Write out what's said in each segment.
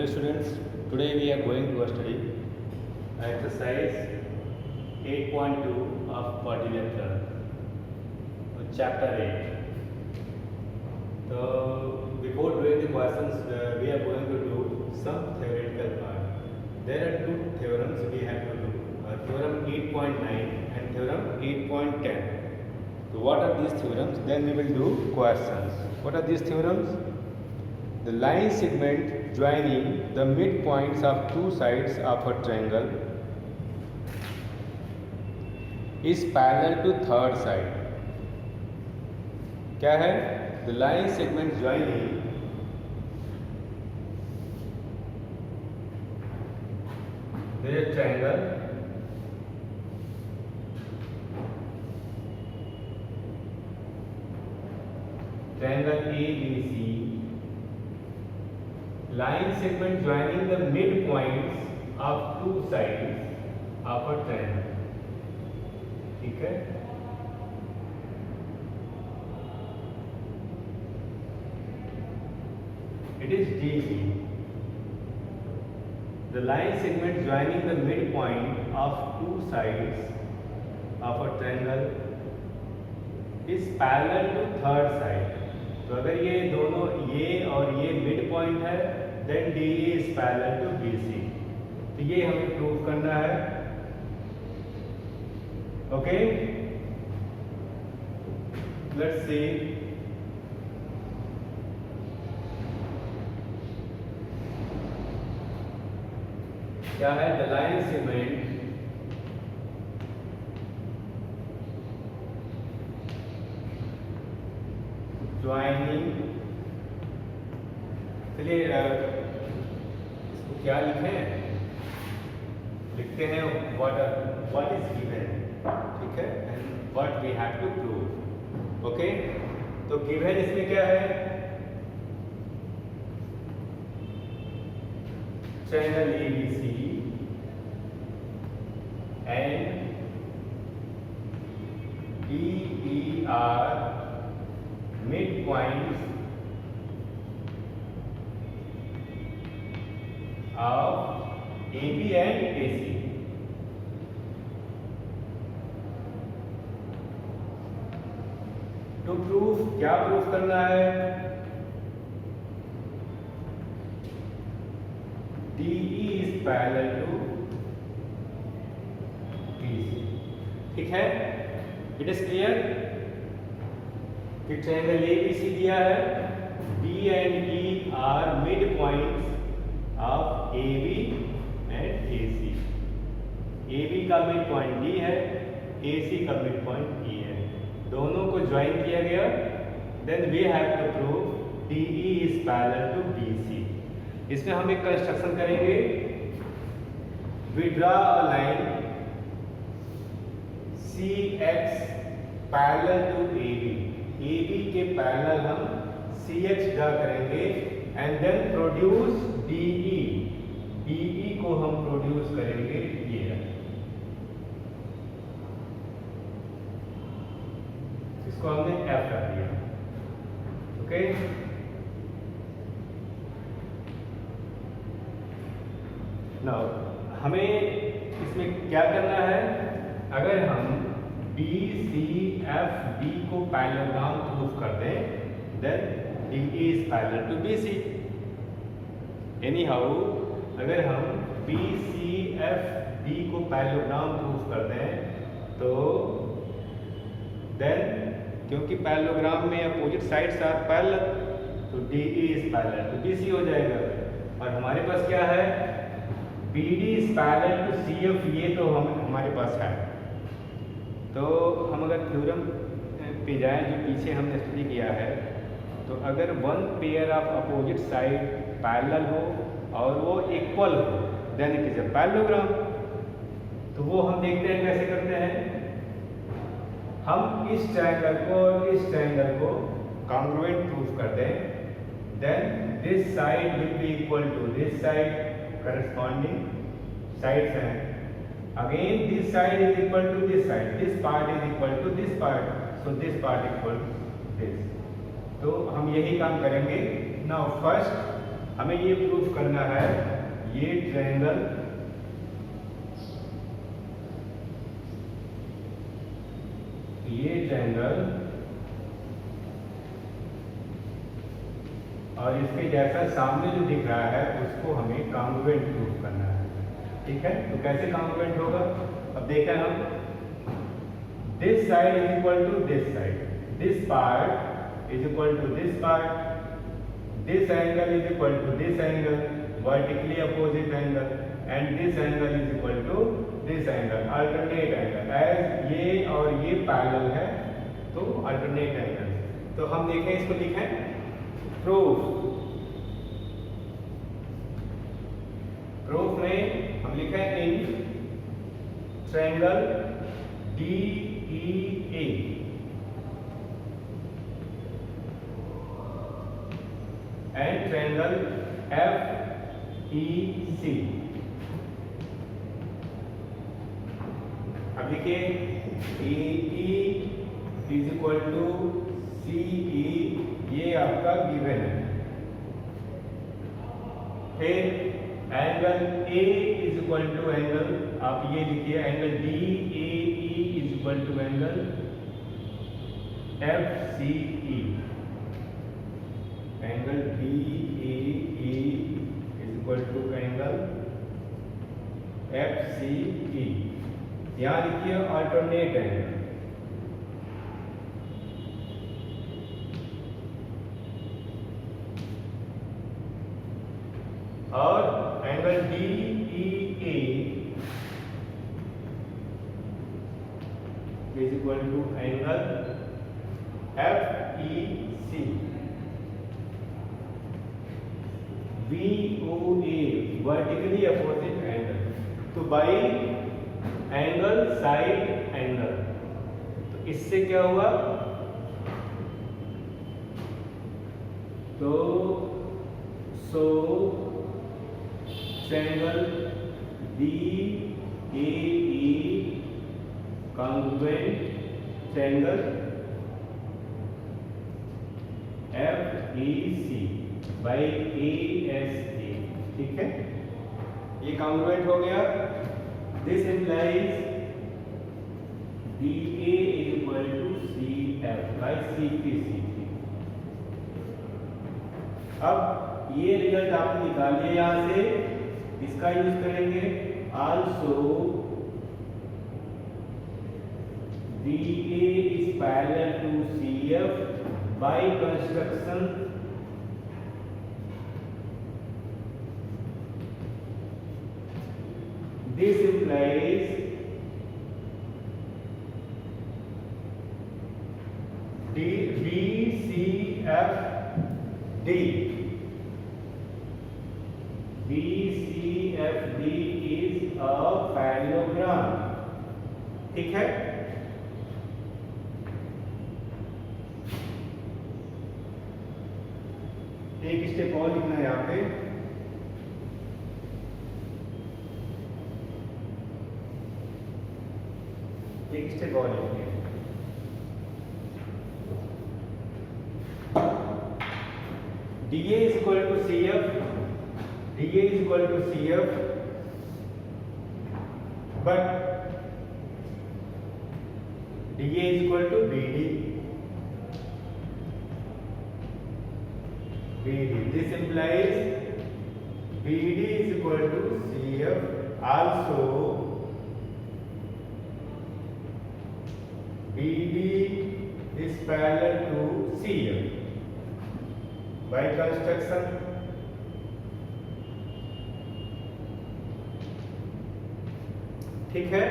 Hello students, today we are going to study exercise 8.2 of quadrilateral, chapter 8. So before doing the questions, we are going to do some theoretical part. There are two theorems we have to do, theorem 8.9 and theorem 8.10. So what are these theorems? Then we will do questions. What are these theorems? The line segment joining the midpoints of two sides of a triangle is parallel to third side. क्या है? The line segment joining the triangle ABC, line segment joining the midpoints of two sides of a triangle. ठीक है? It is DC. The line segment joining the midpoint of two sides of a triangle is parallel to third side. तो अगर ये दोनों ये और ये mid point है, then D is parallel to B C. तो ये हमें प्रूव करना है. Okay, let's see. क्या है? द लाइन सेगमेंट ज्वाइनिंग, चलिए इसको क्या लिखें? लिखते हैं व्हाट इज गिवन. ठीक है, and what we have to prove. Okay, तो गिवन इसमें क्या है? Triangle ABC and DER midpoints of AB and AC. To prove, क्या प्रूफ करना है? DE is parallel to BC. ठीक है? It is clear? कि ट्रायंगल ABC दिया है, B and E are mid points of AB and AC. AB का mid point D है, AC का मिड पॉइंट E है. दोनों को ज्वाइन किया गया. Then we have to prove DE is parallel to BC. इसमें हम एक कंस्ट्रक्शन करेंगे. We draw a line CX parallel to AB. AB के पैरेलल हम CX ड्रा करेंगे and then produce DE. DE को हम प्रोड्यूस करेंगे ये. इसको हमने F रख दिया. ओके, नाउ हमें इसमें क्या करना है? अगर हम BCFD को पैरेललोग्राम प्रूफ कर दें, then DE is parallel to BC. Anyhow, अगर हम BCFD को पैरेललोग्राम प्रूफ कर दें तो देन, क्योंकि पैरेललोग्राम में अपोजिट साइड्स आर पैरेलल, तो DE is parallel to BC हो जाएगा. और हमारे पास क्या है? BD is parallel to CF. ये तो हमारे पास है. तो हम अगर थ्योरम पे जाएं जो पीछे हमने स्टडी किया है, तो अगर one pair of opposite side parallel हो और वो इक्वल हो, then it is a parallelogram. तो वो हम देखते हैं कैसे करते हैं. हम इस ट्रायंगल को और इस ट्रायंगल को कॉन्ग्रुएंट प्रूफ कर दें, then this side will be equal to this side. Corresponding sides हैं. Again this side is equal to this side, this part is equal to this part, so this part equal to this. तो हम यही काम करेंगे. Now first हमें ये proof करना है ये ट्रायंगल और इसके जैसा सामने जो दिख रहा है उसको हमें कॉन्ग्रुएंट प्रूफ करना है। ठीक है, तो कैसे कॉन्ग्रुएंट होगा? अब देखें हम, this side is equal to this side, this part is equal to this part, this angle is equal to this angle, vertically opposite angle, and this angle is equal to this angle, alternate angle. As ये और ये parallel है तो alternate angle. तो हम देखें, इसको लिखें प्रूफ में हम लिखें in triangle DEA and triangle FEC। अब लिखिए AE is equal to CE, ये आपका गिवन है। फिर angle A is equal to angle, आप ये लिखिए angle DAE is equal to angle FCE, angle DAE is equal to angle FCE। यहाँ लिखिए अल्टरनेट एंगल, और angle DEA is equal to angle FEC। VOA vertically opposite angle, तो by angle side angle, तो इससे क्या हुआ? तो triangle DAE congruent triangle FEC by ASA। ठीक है, ये कॉन्ग्रुएंट हो गया। This implies DA is equal to CF by CPC। अब ये रिजल्ट आपने निकाल लिया यहाँ से, इसका यूज करेंगे। Also DA is parallel to CF by construction this implies BCFD is a parallelogram। ठीक है, एक स्टेप और लिखना है यहाँ पे। एक स्टेप और लिखिए, DA is equal to CF, DA is equal to CF, but DA is equal to BD, this implies BD is equal to CF, also BD is parallel to CF by construction ठीक है।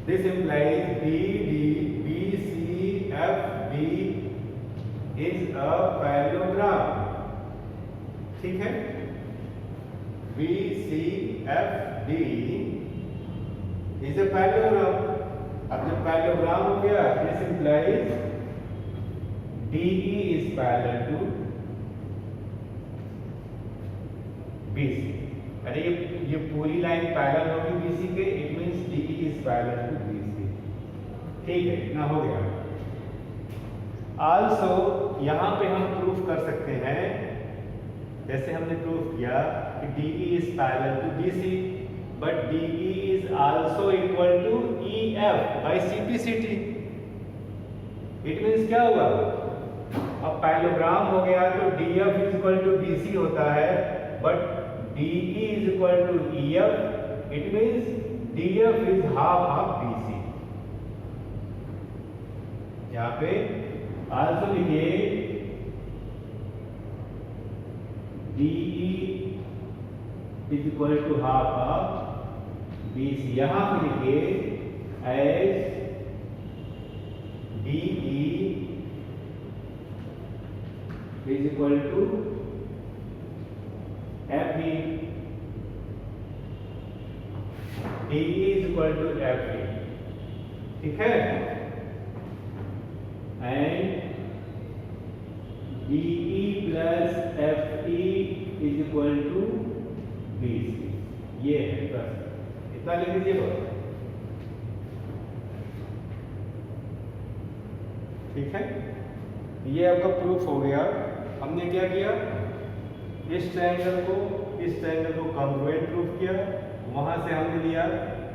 This implies BCFD is a parallelogram। ठीक है, BCFD is a parallelogram। अब जब parallelogram हो गया, this implies DE is parallel to BC। अरे ये पूरी लाइन पैरेलल होगी BC के, it means DE is parallel to BC। ठीक है, इतना हो गया। आल्सो यहाँ पे हम प्रूफ कर सकते हैं जैसे हमने प्रूव किया कि DE is parallel to BC, but DE is also equal to EF by CPCT। It means क्या हुआ, अब पैरेललोग्राम हो गया तो DF is equal to BC होता है, but DE is equal to EF, it means DF is half of BC। यहाँ पे आल्सो लिखिए DE is equal to half of BC। यहाँ पे लिखिए as DE is equal to FE। DE is equal to FE, ठीक है, and DE plus FE is equal to BC। ये है, बस इतना लिख दीजिए बस, ठीक है। ये आपका प्रूफ हो गया। हमने क्या किया, इस ट्रायंगल को कॉन्ग्रुएंट प्रूफ किया। वहां से हमने लिया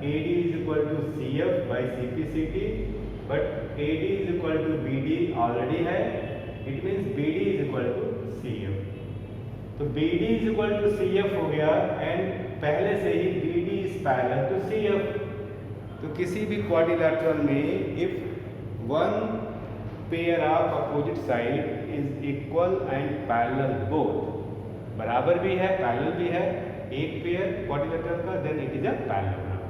AD is equal to CF by CPCT, but AD is equal to BD already है, it means BD is equal to CF। तो BD is equal to CF हो गया, एंड पहले से ही BD is parallel to CF। तो किसी भी क्वाड्रिलैटरल में if one pair of opposite side is equal and parallel both, बराबर भी है पैरेलल भी है एक पेयर क्वाड्रिलैटरल का, then it is a parallelogram,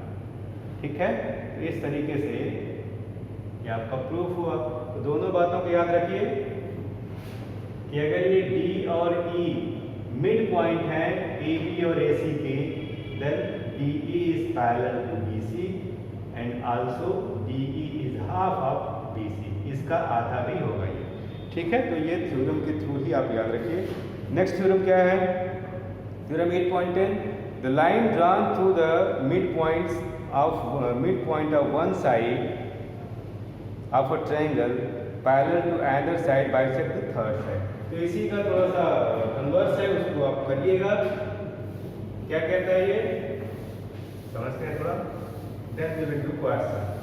ठीक है। तो इस तरीके से ये आपका प्रूफ हुआ। तो दोनों बातों को याद रखिए कि अगर ये D और E मिड पॉइंट है AB और AC के, then DE is parallel to BC and also DE is half of BC, इसका आधा भी होगा ये, ठीक है। तो ये थ्योरम के थ्रू ही आप याद रखिए। नेक्स्ट थ्योरम क्या है, theorem 8.10, the line drawn through the mid point of one side of a triangle parallel to other side bisect the third side. तो इसी का थोड़ा सा कन्वर्स है, उसको आप करिएगा। क्या कहता है ये, समझते हैं थोड़ा, then we will do question.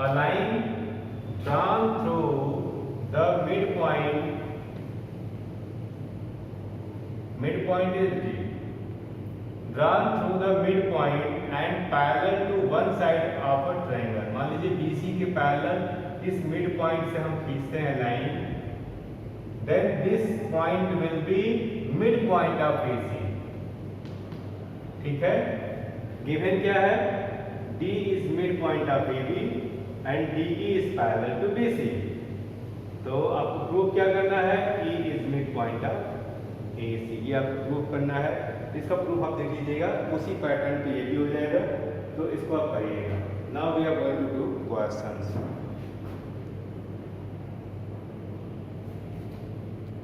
A line drawn through the midpoint is D, drawn through the midpoint and parallel to one side of a triangle। मान लीजिए BC के पैरेलल इस मिड पॉइंट से हम खींचते हैं line, then this point will be mid point of AC, ठीक है। गिवन क्या है, D is mid point of AB and DE is parallel to BC। तो आपको प्रूफ क्या करना है, E is mid point of AC, ये आपको प्रूफ करना है। इसका प्रूफ आप देख लीजिएगा, उसी पैटर्न पे ये भी हो जाएगा, तो इसको आप करिएगा। Now we are going to do questions,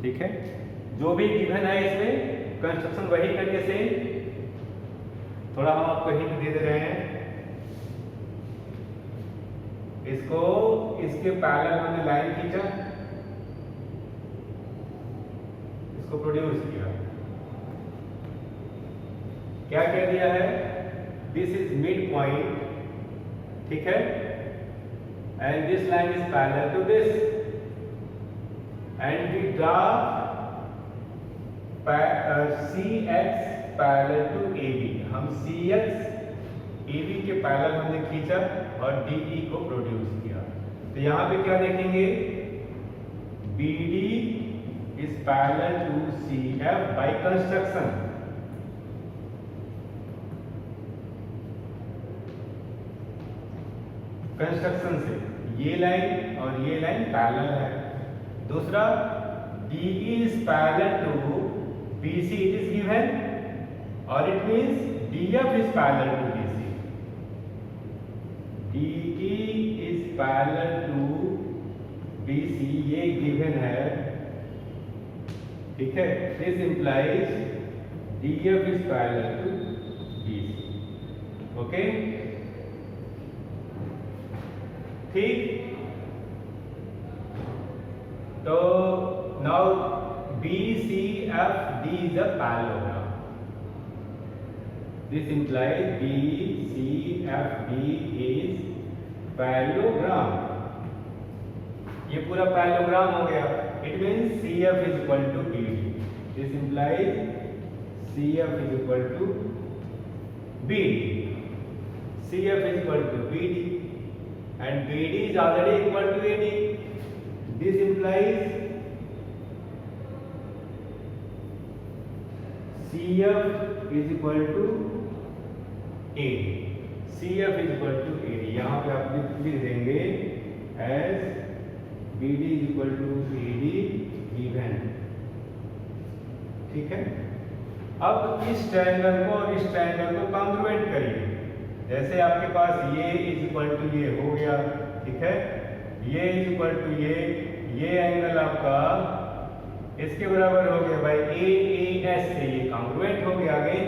ठीक है। जो भी गिवन है इसमें कंस्ट्रक्शन वही करके से, थोड़ा हम आपको हिंट दे रहे हैं। इसको इसके पैरेलल हमने लाइन खींचा, इसको प्रोड्यूस किया, क्या कह दिया है, दिस इज मिड पॉइंट, ठीक है, and this line is parallel to this, and we draw CX parallel to AB। हम CX AB के पैरेलल हमने खींचा और DE को प्रोड्यूस किया। तो यहाँ पे क्या देखेंगे, BD is parallel to CF by construction. Construction से ये लाइन और ये लाइन पैरेलल है। दूसरा, DE is parallel to BC, it is given और it means DF is parallel to DC, DE is parallel to BC, ये given है, ठीक है। This implies DF is parallel to BC, okay, ठीक। तो now BCFD is a parallelogram. This implies BCFD is parallelogram. ये पूरा parallelogram हो गया। It means CF is equal to BD. This implies CF is equal to BD. CF is equal to BD and BD is already equal to AD. This implies CF is equal to AD. CF is equal to AD. यहाँ पे आप लिख देंगे as BD is equal to AD given, ठीक है। अब इस triangle को और इस ट्रायंगल को कॉन्ग्रुएंट करिए। जैसे आपके पास ये इज इक्वल टू ये हो गया, ठीक है, ये इज इक्वल टू ये एंगल आपका इसके बराबर हो गया भाई AAS से, ये कॉन्ग्रुएंट हो गया आगे,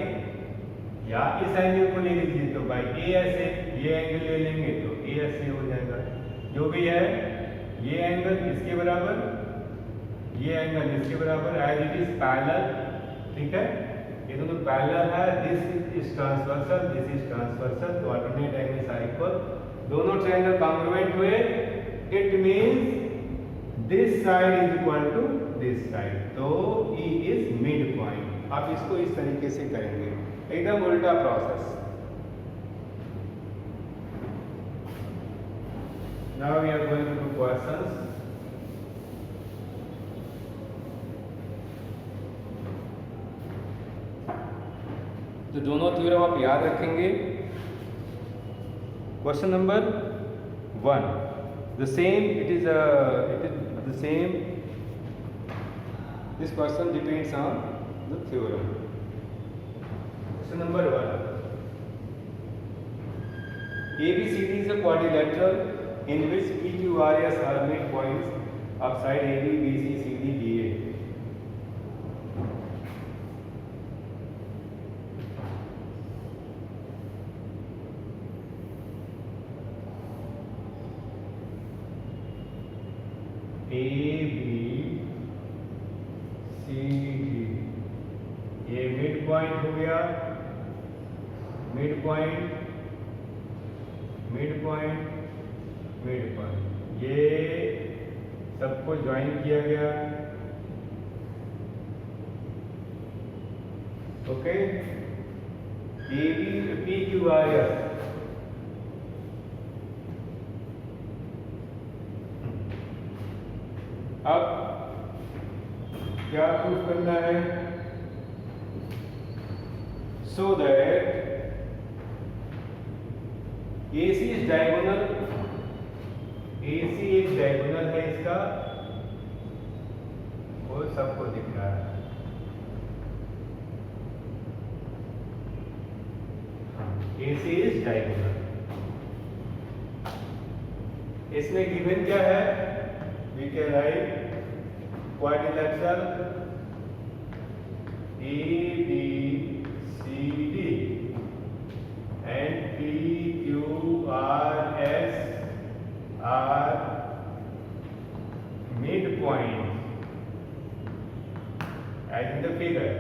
या इस एंगल को ले लीजिए तो भाई AS से, ये एंगल ले लेंगे तो AS से हो जाएगा। जो भी है ये एंगल इसके बराबर, ये एंगल इसके बराबर, एज इट इज पैरेलल, ठीक है, ये दोनों पैरेलल है। This is transversal, this is transversal, तो ऑल्टरनेट एंगल्स आर इक्वल, दोनों ट्रायंगल कॉन्ग्रुएंट हुए। It means this side is equal to this side, तो E इज मिड पॉइंट। आप इसको इस तरीके से करेंगे, एकदम उल्टा process. Now we are going to do questions. तो दोनों थ्योरम आप याद रखेंगे। Question number 1, the same, it is the same, this question depends on the theorem. Question number 1, ABCD is a quadrilateral in which PQRS are midpoints of side AB, BC, CD, DA. ABCD, ये mid point हो गया, mid point, mid point, mid point, ये सबको join किया गया, okay. PQRS, अब क्या proof करना है? So that AC is diagonal, AC एक डायगोनल है इसका, वो सबको दिख रहा है। AC is diagonal. इसमें गिवन क्या है? We can write quadrilateral ABCD and PQRS are midpoints as in the figure,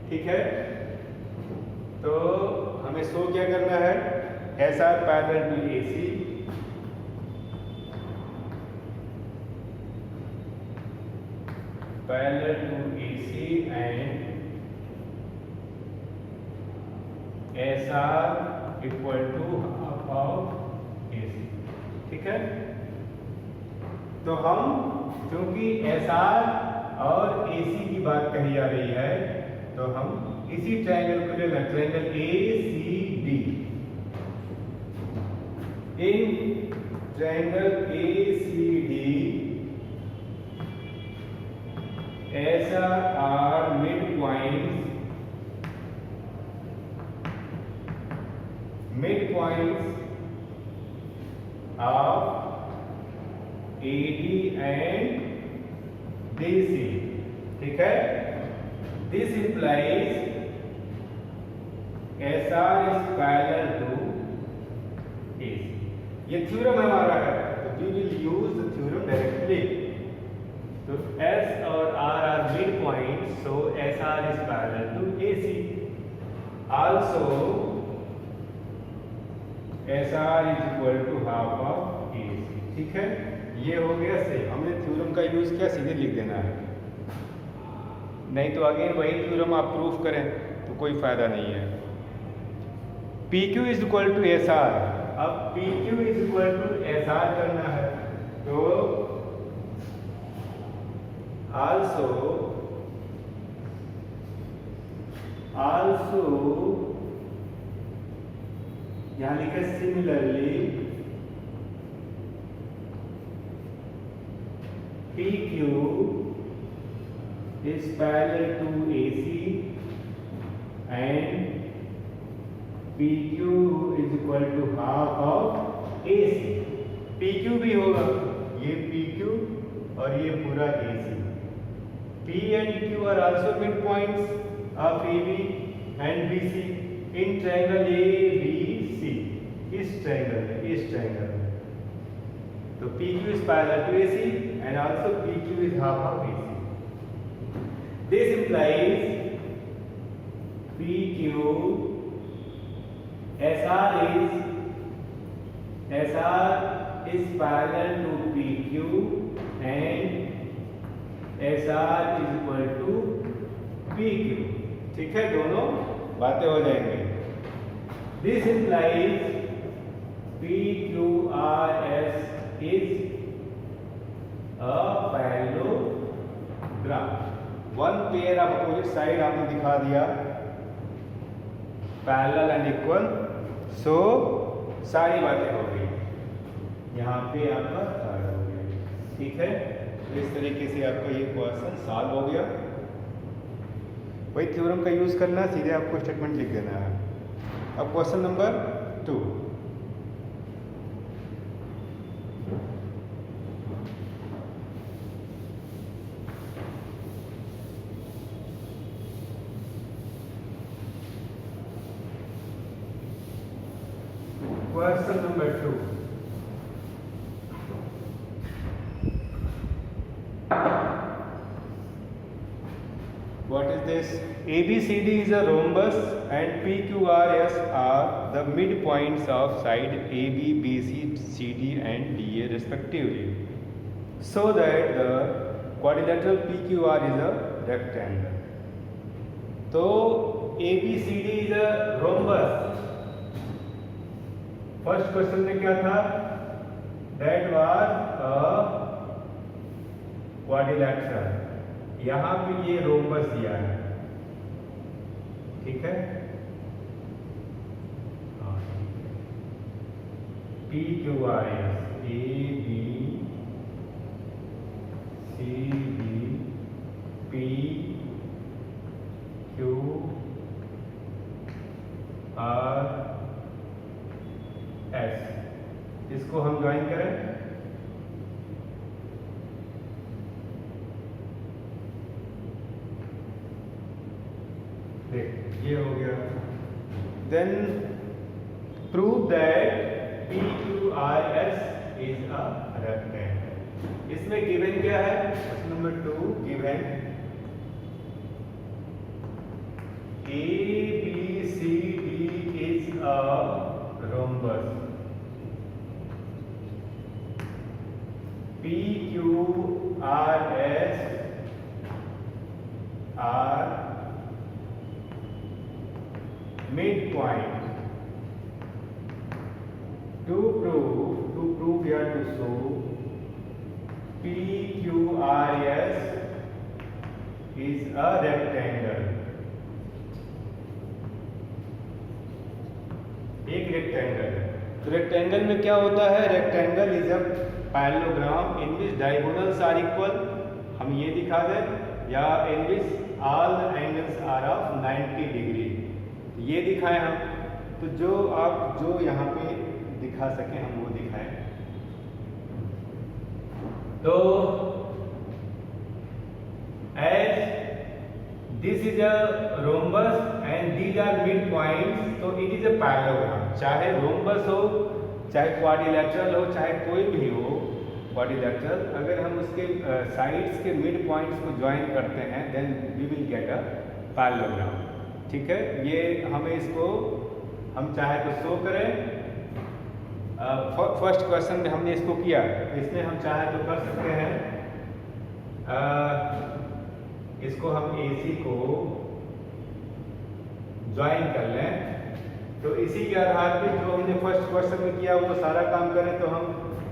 ठीक है। तो हमें शो क्या करना है? SR parallel to AC, parallel to AC and SR equal to half of AC, ठीक है। तो हम क्योंकि SR और AC की बात कही जा रही है, तो हम इसी ट्रायंगल को लेना, triangle ACD। In triangle ACD SR are midpoints points of AD and DC, ठीक है। This implies SR is parallel to AC। ये थ्योरम हमारा है, तो we will use the theorem directly। तो S और R are midpoints, so SR is parallel to AC। Also SR is equal to half of AC, ठीक है। ये हो गया सेम, हमने थ्योरम का यूज किया, सीधे लिख देना है, नहीं तो अगेन वही थ्योरम आप प्रूफ करें तो कोई फायदा नहीं है। PQ is equal to SR, अब PQ is equal to SR करना है, तो also यहाँ लिखे similarly PQ is parallel to AC and PQ is equal to half of AC। PQ भी होगा, ये PQ और ये पूरा AC। P and Q are also midpoints of AB and BC in triangle ABC। इस triangle में तो PQ is parallel to AC and also PQ is half of AC। This implies PQ SR is parallel to PQ and SR is equal to PQ, ठीक है। दोनों बातें हो जाएंगी। This implies PQRS is a parallelogram। One pair of opposite side आपने दिखा दिया, parallel and equal, सो सारी बातें हो गई। यहाँ पे आपका थर्ड हो गया, ठीक है। तो इस तरीके से आपका ये क्वेश्चन सॉल्व हो गया। वही थ्योरम का यूज करना, सीधे आपको स्टेटमेंट लिख देना है। अब question number 2, what is this? ABCD is a rhombus and PQRS are the midpoints of side AB, BC, CD and DA respectively, so that the quadrilateral PQR is a rectangle। तो ABCD is a rhombus। First question में क्या था? That was a quadrilateral। यहाँ पे ये rhombus दिया है, ठीक है। PQRS AB CD PQRS, इसको हम ज्वाइन करें, ये हो गया। Then prove that PQRS is a rectangle. इसमें गिवन क्या है? Question number 2 given ABCD is a rhombus, PQRS are midpoint। to prove we have to show PQRS is a rectangle। एक रेक्टेंगल है, तो रेक्टेंगल में क्या होता है? Rectangle is a parallelogram in which diagonals are equal. हम ये दिखा दें, या in which all the angles are of 90 degree, ये दिखाएं हम। तो जो यहाँ पे दिखा सके हम वो दिखाएं। तो as this is a rhombus and these are mid points, तो it is a parallelogram। चाहे rhombus हो, चाहे quadrilateral हो, चाहे कोई भी हो quadrilateral, अगर हम उसके साइड्स के मिड पॉइंट्स को ज्वाइन करते हैं then we will get a parallelogram. ठीक है, ये हमें इसको हम चाहे तो शो करें। फर्स्ट क्वेश्चन में हमने इसको किया, इसमें हम चाहे तो कर सकते हैं। इसको हम AC को ज्वाइन कर लें, तो इसी के आधार पर जो हमने फर्स्ट क्वेश्चन में किया वो सारा काम करें तो हम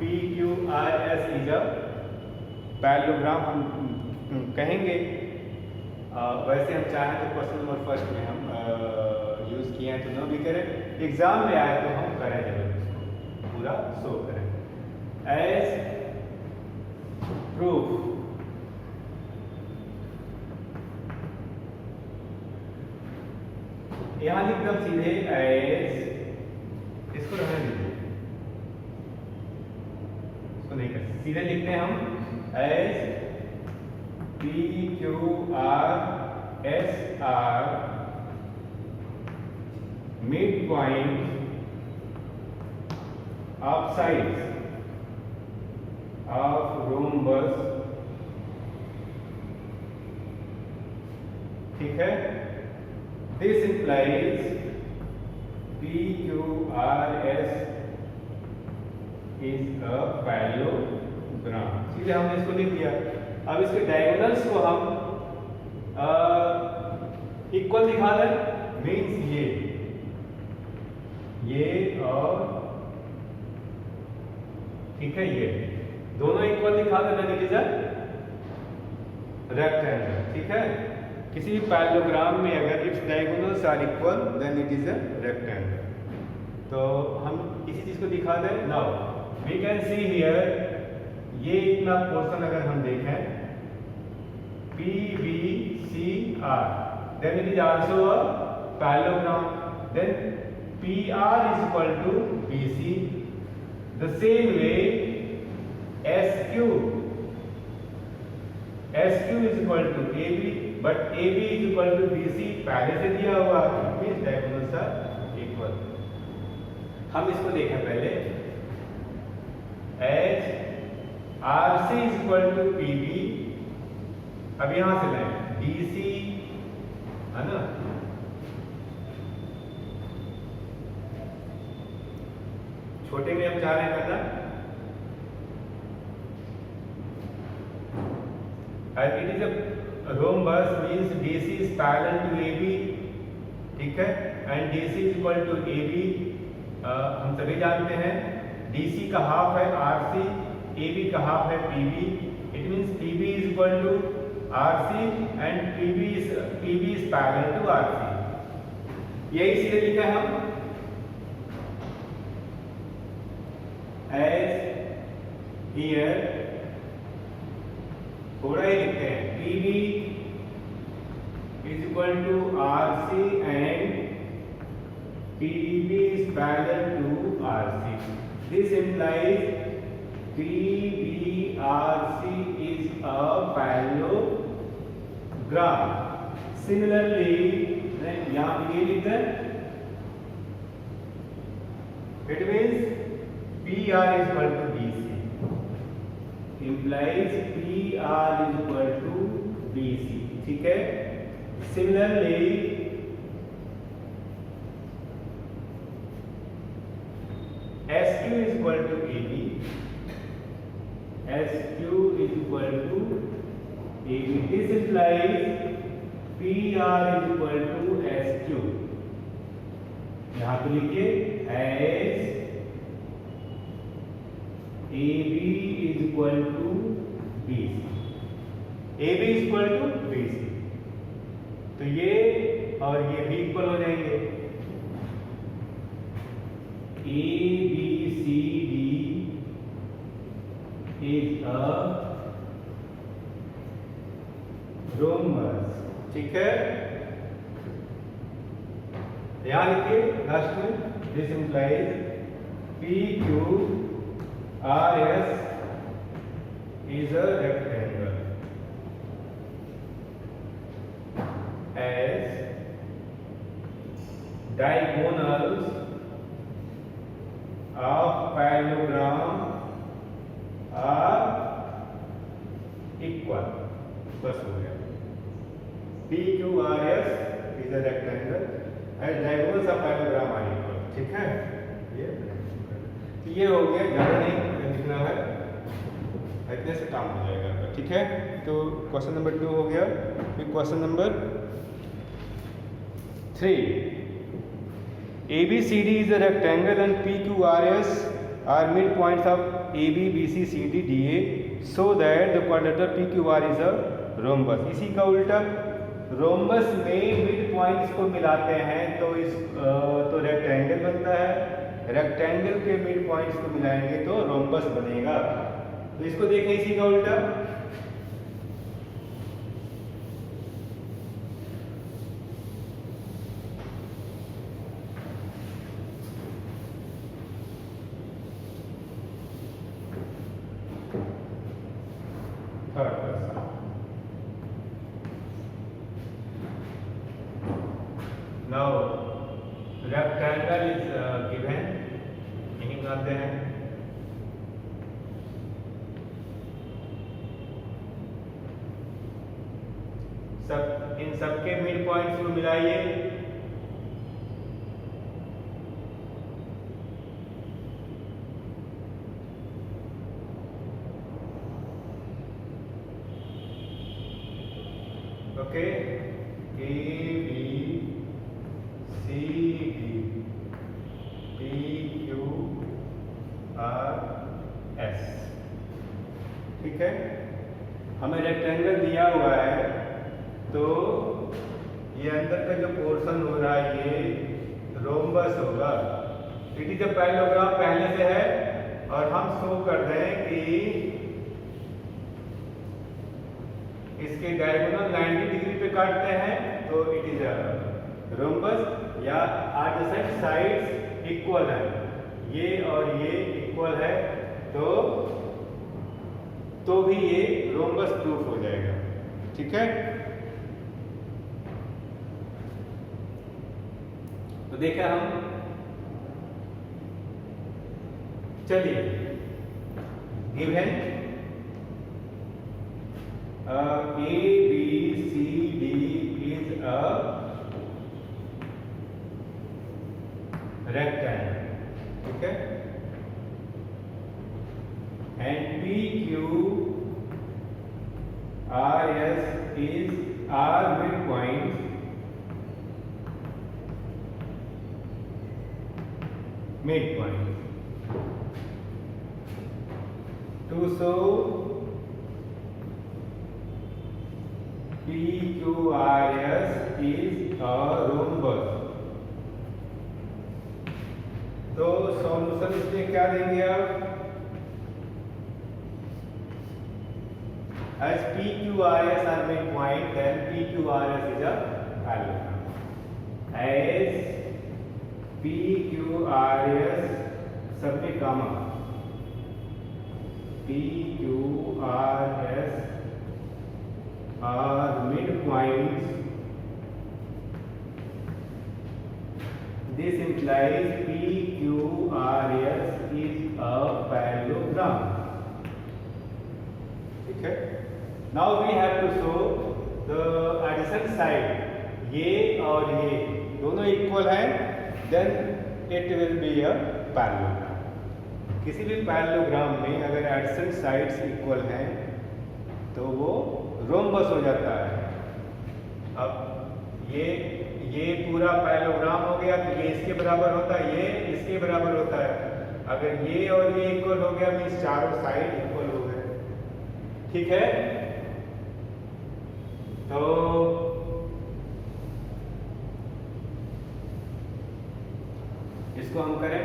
PQRS इज अ पैरेललोग्राम हम कहेंगे। वैसे हम चाहें तो क्वेश्चन नंबर फर्स्ट में हम यूज़ किए हैं तो न भी करें, एग्जाम में आए तो हम करें जरूर, इसको पूरा शो करें। एज प्रूफ यहाँ लिख दो सीधे एज, इसको रहने दीजिए, इसको नहीं कर सीधे लिखते हैं हम as PQRS are midpoint of sides of rhombus। ठीक है, this implies PQRS is a parallelogram। सीधे हमने इसको लिख दिया। अब इसके डायगोनल्स को हम इक्वल दिखा दें, मीन्स ये और ठीक है ये दोनों इक्वल दिखा दें, then it is a rectangle. ठीक है, किसी भी पैरेललोग्राम में अगर its diagonals are equal then it is a rectangle. तो हम इसी चीज को दिखा दें। Now we can see here, ये इतना पोर्शन अगर हम देखें PBCR, then it is also a parallelogram, then PR is equal to BC। The same way SQ is equal to AB, but AB is equal to BC पहले से दिया हुआ, means diagonals are equal. हम इसको देखें पहले, as RC is equal to PB। अब यहां से लें DC है ना, छोटे में हम चाह रहे हैं करना, it is a rhombus means DC is parallel to AB। ठीक है, and DC is equal to AB। हम सभी जानते हैं DC का हाफ है RC, AB का हाफ है PB। It means PB is equal to RC and PB is parallel to RC। यही सीधे लिखा है हम एज हियर, थोड़ा ही लिखते हैं PB is equal to RC and PB is parallel to RC। This implies PBRC is a parallelogram। Similarly, यहाँ पे ये लिखते हैं, it means PR is equal to DC, implies PR is equal to BC। ठीक है, similarly SQ is equal to AB, SQ is equal to AB। This implies PR is equal to SQ। यहाँ पे लिखिए as AB is equal to BC। AB is equal to BC, तो ये और ये भी इक्वल हो जाएंगे। ABCD is a rhombus। ठीक है, यहाँ लिखिए लास्ट में, this implies P Q R S is a rectangle as diagonals of parallelogram are equal. बस हो गया। PQRS is a rectangle and diagonals of parallelogram are equal. ठीक है, ये हो गया, ज़्यादा नहीं लिखना है, इतने से काम हो जाएगा। ठीक है, तो क्वेश्चन नंबर 2 हो गया। फिर question number 3, ABCD is a rectangle and PQRS are midpoints of AB, BC, CD, DA so that the quadrilateral PQR is a rhombus. इसी का उल्टा, रोम्बस में मिड पॉइंट्स को मिलाते हैं तो तो रेक्टेंगल बनता है, रेक्टेंगल के मिड पॉइंट्स को मिलाएंगे तो रोम्बस बनेगा। तो इसको देखें, इसी का उल्टा, Now rectangle is given, यही बनाते हैं। इन सबके मिड पॉइंट्स को मिलाइए, okay, A B C D P Q R S। ठीक है, हमें रेक्टेंगल दिया हुआ है तो ये अंदर का जो पोर्शन हो रहा है ये रोम्बस होगा। इट इज अ पैरेललोग्राम पहले से है और हम शो कर दें कि इसके डायगोनल 90 डिग्री पे काटते हैं तो इट इज अ रोम्बस, या एडजेसेंट साइड्स इक्वल है, ये और ये इक्वल है तो भी ये रोम्बस प्रूफ हो जाएगा। ठीक है, तो देखा हम, चलिए given ABCD is a rectangle, ठीक है, and PQRS is R midpoints to show PQRS is a rhombus। तो सॉल्यूशन इसमें क्या देंगे आप, as PQRS are midpoint then PQRS is a parallelogram, as PQRS सब में gamma, PQRS are midpoints, this implies PQRS is a parallelogram। ठीक है, now we have to show the adjacent side, ये और ये दोनों इक्वल है, then it will be a parallelogram। किसी भी पैरेललोग्राम में अगर एडजेसेंट साइड्स इक्वल हैं तो वो रोम्बस हो जाता है। अब ये पूरा पैरेललोग्राम हो गया तो ये इसके बराबर होता है, ये इसके बराबर होता है। अगर ये और ये इक्वल हो गया मीन्स चारों साइड इक्वल हो गए। ठीक है, तो इसको हम करें,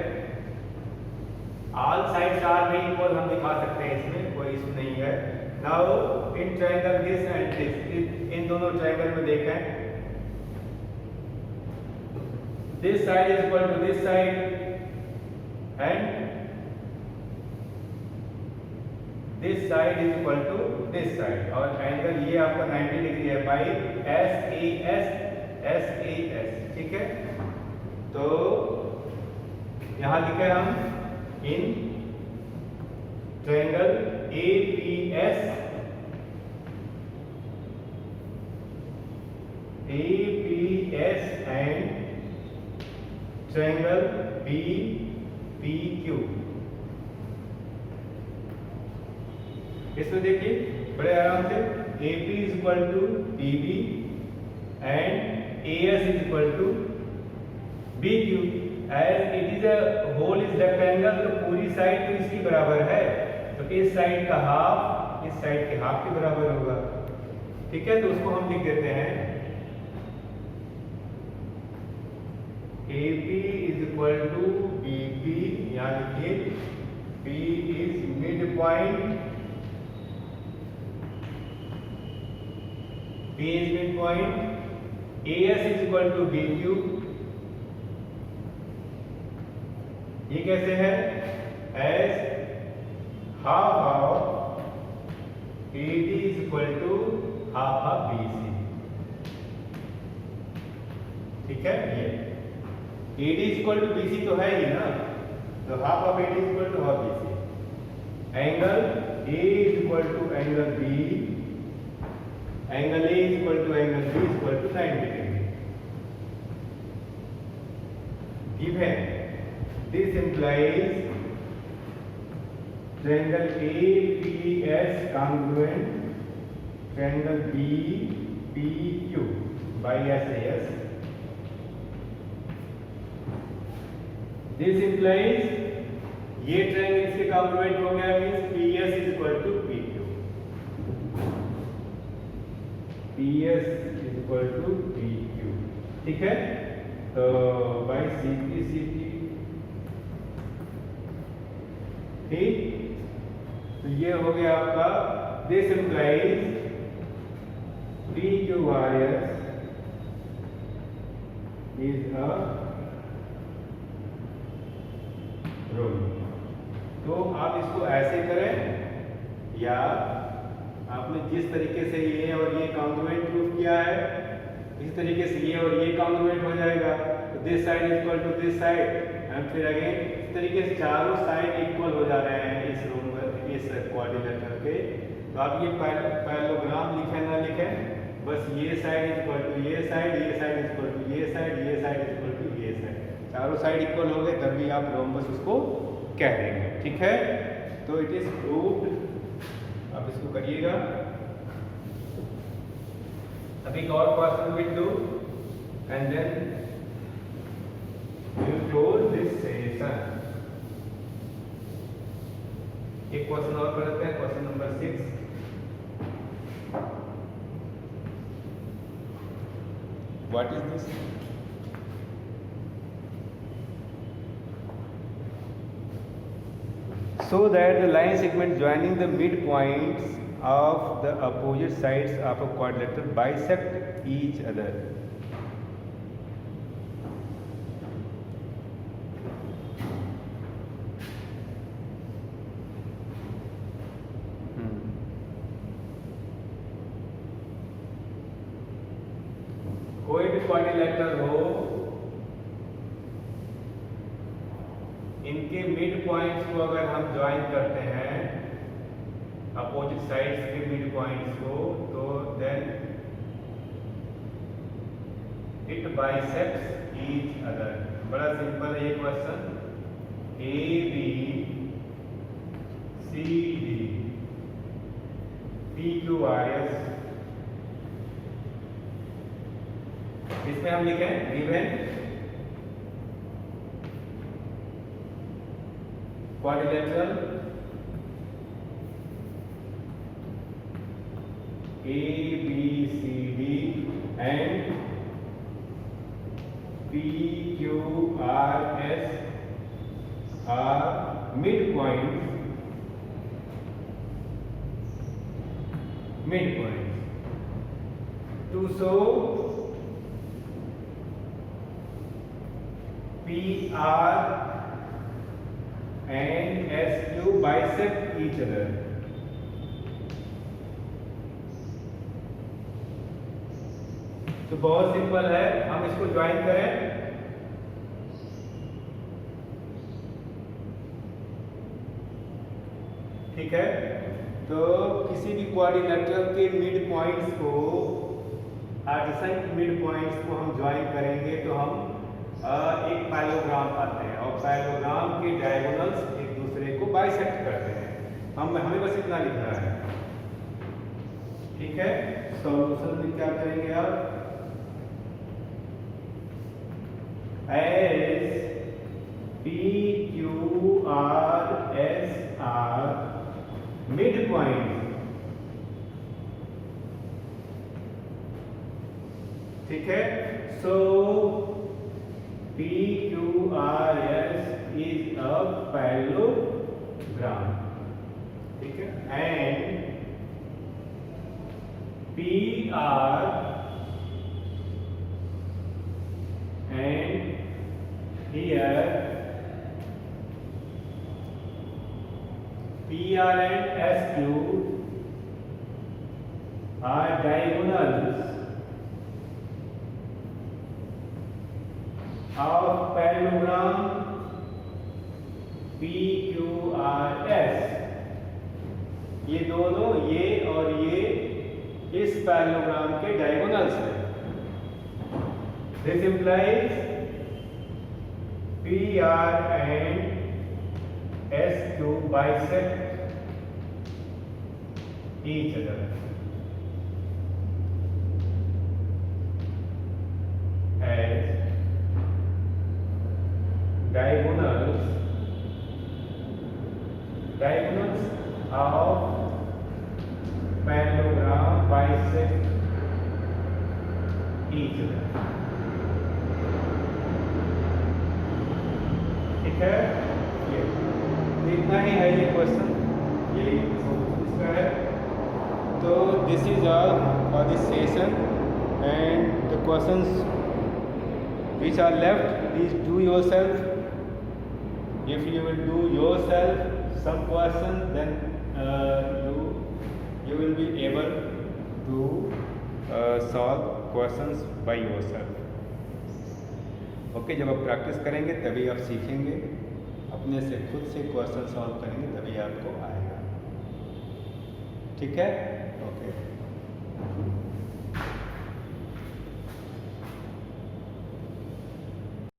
ऑल साइड्स आर भी इक्वल हम दिखा सकते हैं, इसमें कोई इशू नहीं है। Now in triangle this and this, इन दोनों ट्रायंगल में देखें, this side is equal to this side and this side is equal to this side, और एंगल ये आपका 90 डिग्री है बाई SAS, ठीक है। तो यहाँ लिखे हम in triangle APS and triangle BPQ। इसमें देखिए बड़े आराम से AP is equal to BB and AS is equal to BQ। As it is a whole is rectangle, तो पूरी साइड तो इसकी बराबर है, तो इस साइड का हाफ इस साइड के हाफ के बराबर होगा, ठीक है। तो उसको हम लिख देते हैं AP is equal to BB, यहाँ लिखिए P is mid point, P is midpoint, AS is equal to BQ। ये कैसे है? as half of AD is equal to half of BC, ठीक है। ये AD is equal to BC तो है ही ना, तो half of AD is equal to half BC। Angle A is equal to angle B, angle A is equal to angle B is equal to 90 degree, given this implies triangle APS congruent triangle BPQ by SAS। this implies ये triangle इसके congruent हो गया, means PS is equal to PQ, PS is equal to PQ, ठीक है। तो by simplicity, ठीक, तो ये हो गया आपका this implies PQRS is a role. तो आप इसको ऐसे करें या आपने जिस तरीके से ये और ये कॉन्ग्रुएंट प्रूफ किया है, इस तरीके से ये और ये कॉन्ग्रुएंट हो जाएगा। तो this side is equal to this side and फिर अगेन इस तरीके से चारों साइड इक्वल हो जा रहे हैं इस रूम पर, इस कोऑर्डिनेटर के। तो आप ये पैरेललोग्राम लिखें ना लिखें, बस ये साइड इज इक्वल टू ये साइड, ये साइड इज इक्वल टू ये साइड, ये साइड इज इक्वल टू ये साइड, चारों साइड इक्वल हो गए तभी आप रोम्बस उसको कह देंगे, ठीक है। तो इट इज प्रूव्ड, आप इसको करिएगा। अभी एक और question will do and then we will close this session. एक क्वेश्चन और करते हैं, question number 6। What is this? So that the line segment joining the midpoints of the opposite sides of a quadrilateral bisect each other. कोई भी quadrilateral हो, इनके mid points को अगर हम ज्वाइन करते हैं अपोजिट साइड्स के मिड पॉइंट्स को, तो then it bisects each other. बड़ा सिंपल है ये क्वेश्चन। AB CD PQRS, इसमें हम लिखें given quadrilateral ABCD and PQRS are midpoints to show PR and SQ bisect each other. तो बहुत सिंपल है, हम इसको ज्वाइन करें। ठीक है, तो किसी भी क्वाड्रिलेटरल के मिड पॉइंट्स को, एडजेसेंट मिड पॉइंट्स को हम ज्वाइन करेंगे तो हम एक पैरेललोग्राम पाते हैं, और पैरेललोग्राम के डायगोनल्स एक दूसरे को बाइसेक्ट करते हैं। हमें बस इतना लिखना है। ठीक है, सॉल्यूशन में क्या करेंगे आप, एस PQRS are midpoint। ठीक है, so PQRS is a parallelogram। ठीक है, and PR and here PR and SQ are diagonals of parallelogram PQRS। ये दोनों, ये और ये इस पैरेललोग्राम के डायगोनल्स हैं। This implies PR and SQ bisect each other as diagonals of parallelogram bisect each other। ठीक है, ये इतना ही है, ये क्वेश्चन, यही इसका है। तो this is all for this session, and the questions which are left, please do yourself। if you will do yourself some question, then you will be able to solve questions by yourself। Okay, जब आप practice करेंगे तभी आप सीखेंगे, अपने से खुद से क्वेश्चन सॉल्व करेंगे तभी आपको आएगा। ठीक है, ओके।